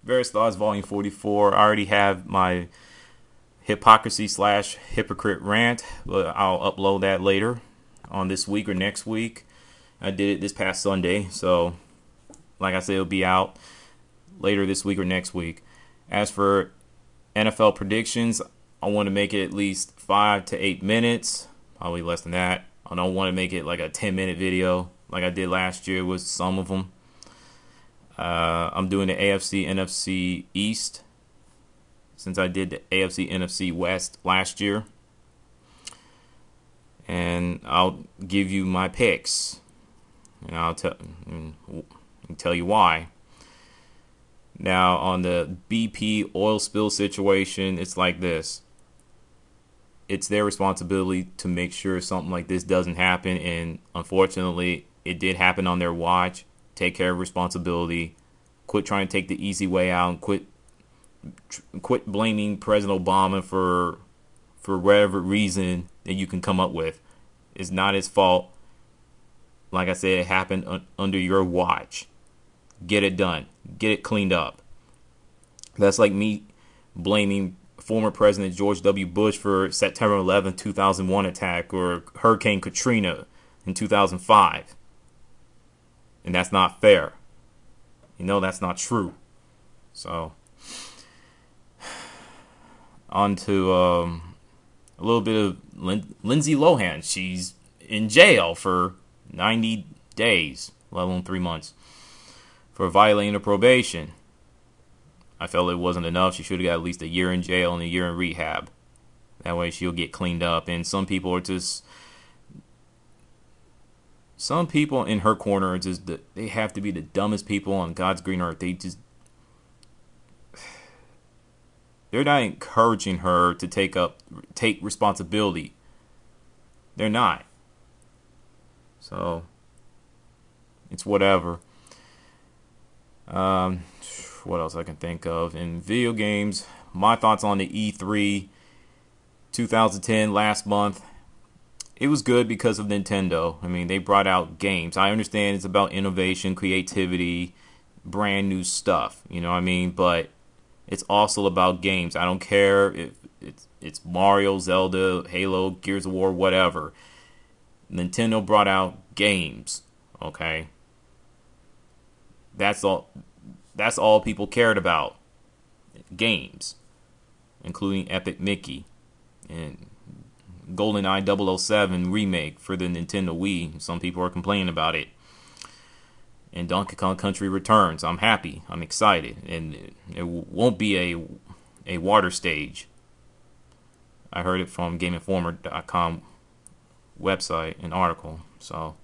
Various Thoughts, Volume 44. I already have my hypocrisy/hypocrite rant, but I'll upload that later on this week or next week. I did it this past Sunday, so like I said, it'll be out later this week or next week. As for NFL predictions, I want to make it at least 5 to 8 minutes, probably less than that. I don't want to make it like a 10-minute video like I did last year with some of them. I'm doing the AFC, NFC East since I did the AFC, NFC West last year. And I'll give you my picks. And I'll tell you why. Now, on the BP oil spill situation, it's like this. It's their responsibility to make sure something like this doesn't happen. And unfortunately, it did happen on their watch. Take care of responsibility. Quit trying to take the easy way out. And quit blaming President Obama for whatever reason that you can come up with. It's not his fault. Like I said, it happened under your watch. Get it done. Get it cleaned up. That's like me blaming former President George W. Bush for September 11, 2001 attack or Hurricane Katrina in 2005. And that's not fair. You know that's not true. So, on to a little bit of Lindsay Lohan. She's in jail for 90 days, let alone 3 months, for violating her probation. I felt it wasn't enough. She should have got at least a year in jail and a year in rehab. That way she'll get cleaned up. And some people in her corner are just, they have to be the dumbest people on God's green earth. They're not encouraging her to take responsibility. They're not. So, it's whatever. What else I can think of? In video games, my thoughts on the E3 2010 last month. It was good because of Nintendo. I mean, they brought out games. I understand it's about innovation, creativity, brand new stuff. You know what I mean? But it's also about games. I don't care if it's Mario, Zelda, Halo, Gears of War, whatever. Nintendo brought out games. Okay? That's all people cared about. Games. Including Epic Mickey. And GoldenEye 007 remake for the Nintendo Wii. Some people are complaining about it. And Donkey Kong Country Returns. I'm happy. I'm excited. And it won't be a water stage. I heard it from GameInformer.com website, an article. So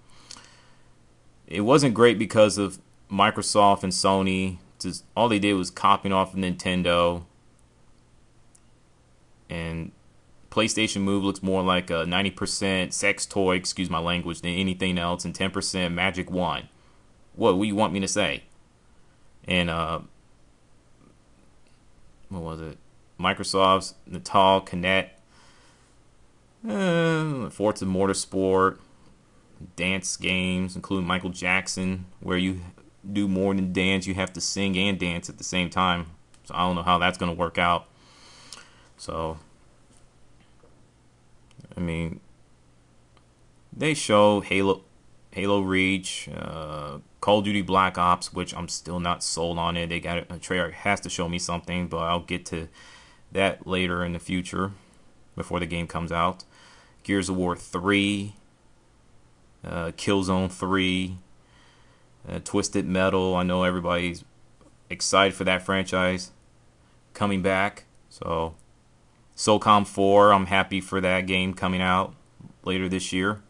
it wasn't great because of Microsoft and Sony. Just all they did was copying off of Nintendo. And PlayStation Move looks more like a 90% sex toy, excuse my language, than anything else, and 10% Magic Wand. What do you want me to say? And what was it? Microsoft's Natal Connect, Forza Motorsport, dance games, including Michael Jackson, where you do more than dance, you have to sing and dance at the same time. So I don't know how that's going to work out. So, I mean, they show Halo Reach, Call of Duty Black Ops, which I'm still not sold on it. They got a trailer, has to show me something, but I'll get to that later in the future before the game comes out. Gears of War 3, Killzone 3, Twisted Metal. I know everybody's excited for that franchise coming back. So, SOCOM 4, I'm happy for that game coming out later this year.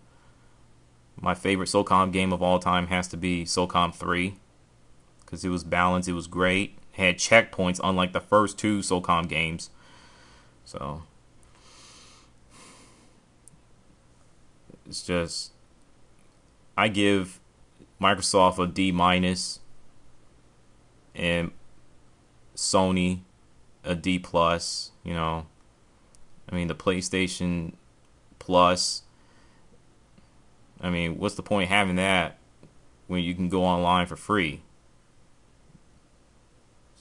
My favorite SOCOM game of all time has to be SOCOM 3 because it was balanced, it was great. It had checkpoints unlike the first two SOCOM games. So, it's just, I give Microsoft a D- and Sony a D+. You know, I mean, the PlayStation Plus, I mean, what's the point of having that when you can go online for free?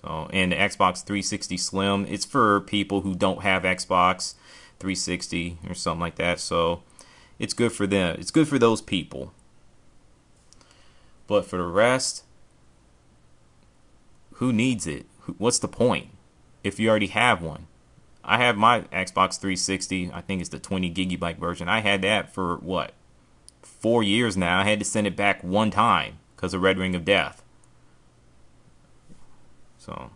So So, and the Xbox 360 Slim, it's for people who don't have Xbox 360 or something like that. So, it's good for them. It's good for those people. But for the rest, who needs it? What's the point if you already have one? I have my Xbox 360. I think it's the 20 gigabyte version. I had that for what? 4 years now. I had to send it back one time because of Red Ring of Death. So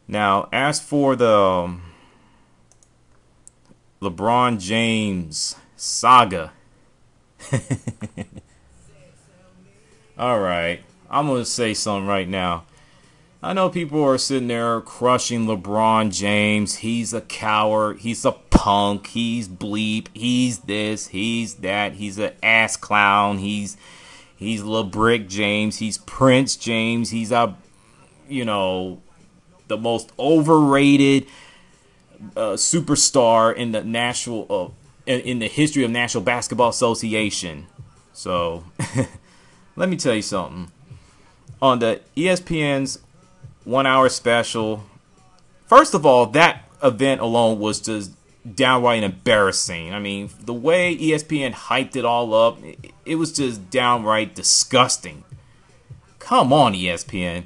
now, as for the LeBron James saga, all right, I'm gonna say something right now. I know people are sitting there crushing LeBron James. He's a coward. He's a punk. He's bleep. He's this. He's that. He's an ass clown. He's LeBrick James. He's Prince James. He's the most overrated superstar in the in the history of National Basketball Association. So, let me tell you something. On the ESPN's 1 hour special, first of all, that event alone was just downright embarrassing. I mean, the way ESPN hyped it all up, it was just downright disgusting. Come on, ESPN.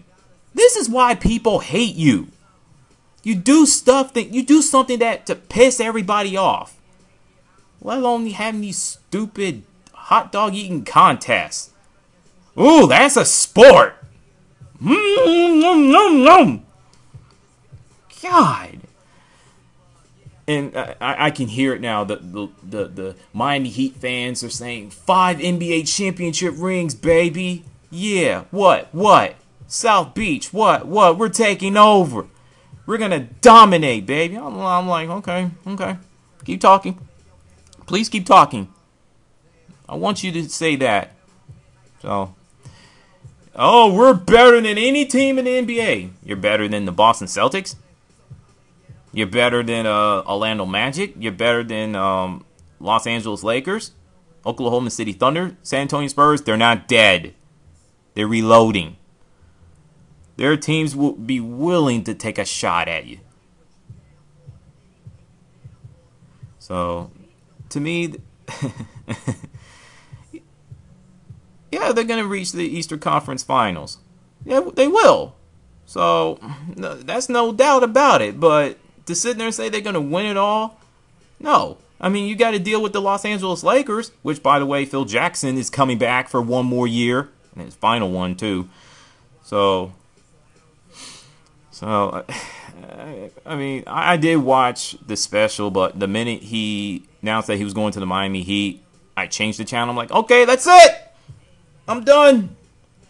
This is why people hate you. You do something that to piss everybody off. Let alone having these stupid hot dog eating contests. Ooh, that's a sport. God. And I can hear it now. The Miami Heat fans are saying 5 NBA championship rings, baby. Yeah. What? South Beach. What? We're taking over. We're gonna dominate, baby. I'm like, okay. Keep talking. Please keep talking. I want you to say that. So. Oh, we're better than any team in the NBA. You're better than the Boston Celtics. You're better than Orlando Magic. You're better than Los Angeles Lakers, Oklahoma City Thunder, San Antonio Spurs. They're not dead. They're reloading. Their teams will be willing to take a shot at you. So, to me, yeah, they're going to reach the Eastern Conference Finals. Yeah, they will. So, that's no doubt about it. But to sit there and say they're going to win it all, no. I mean, you got to deal with the Los Angeles Lakers, which, by the way, Phil Jackson is coming back for one more year. And his final one, too. So, I mean, I did watch the special, but the minute he announced that he was going to the Miami Heat, I changed the channel. I'm like, okay, that's it. I'm done.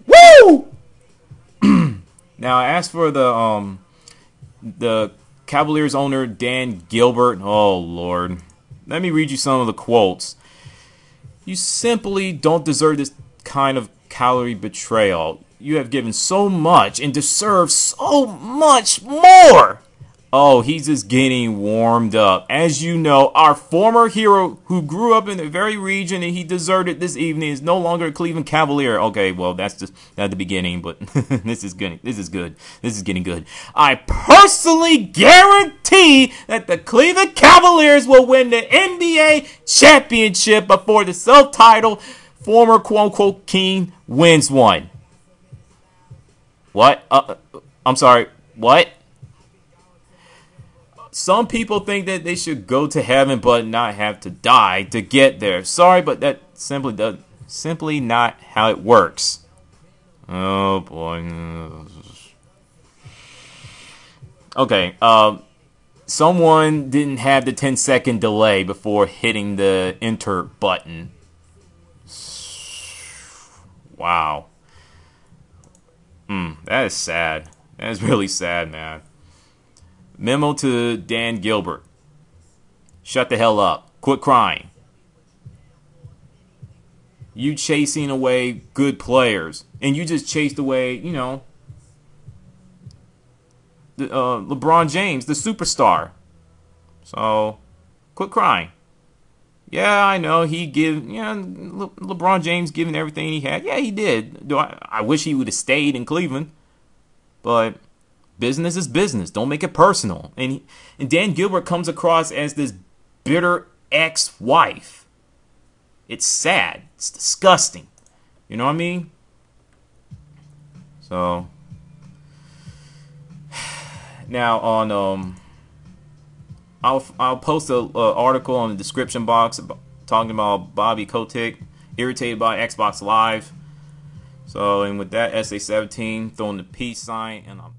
Woo! Now, as for the Cavaliers owner, Dan Gilbert, oh, Lord. Let me read you some of the quotes. You simply don't deserve this kind of calorie betrayal. You have given so much and deserve so much more. Oh, he's just getting warmed up. As you know, our former hero who grew up in the very region and he deserted this evening is no longer a Cleveland Cavalier. Okay, well, that's just at the beginning, but this is good. This is good. This is getting good. I personally guarantee that the Cleveland Cavaliers will win the NBA championship before the self-titled former quote-unquote king wins one. What? I'm sorry. What? Some people think that they should go to heaven but not have to die to get there. Sorry, but that simply not how it works. Oh boy. Okay, someone didn't have the 10-second delay before hitting the enter button. Wow. That is sad. That is really sad, man. Memo to Dan Gilbert. Shut the hell up. Quit crying. You chasing away good players. And you just chased away, LeBron James, the superstar. So, quit crying. Yeah, I know LeBron James giving everything he had. Yeah, he did. I wish he would have stayed in Cleveland. But business is business. Don't make it personal. And Dan Gilbert comes across as this bitter ex-wife. It's sad. It's disgusting. You know what I mean? So now on I'll post a article on the description box talking about Bobby Kotick irritated by Xbox Live. So and with that, SA17 throwing the peace sign, and I'm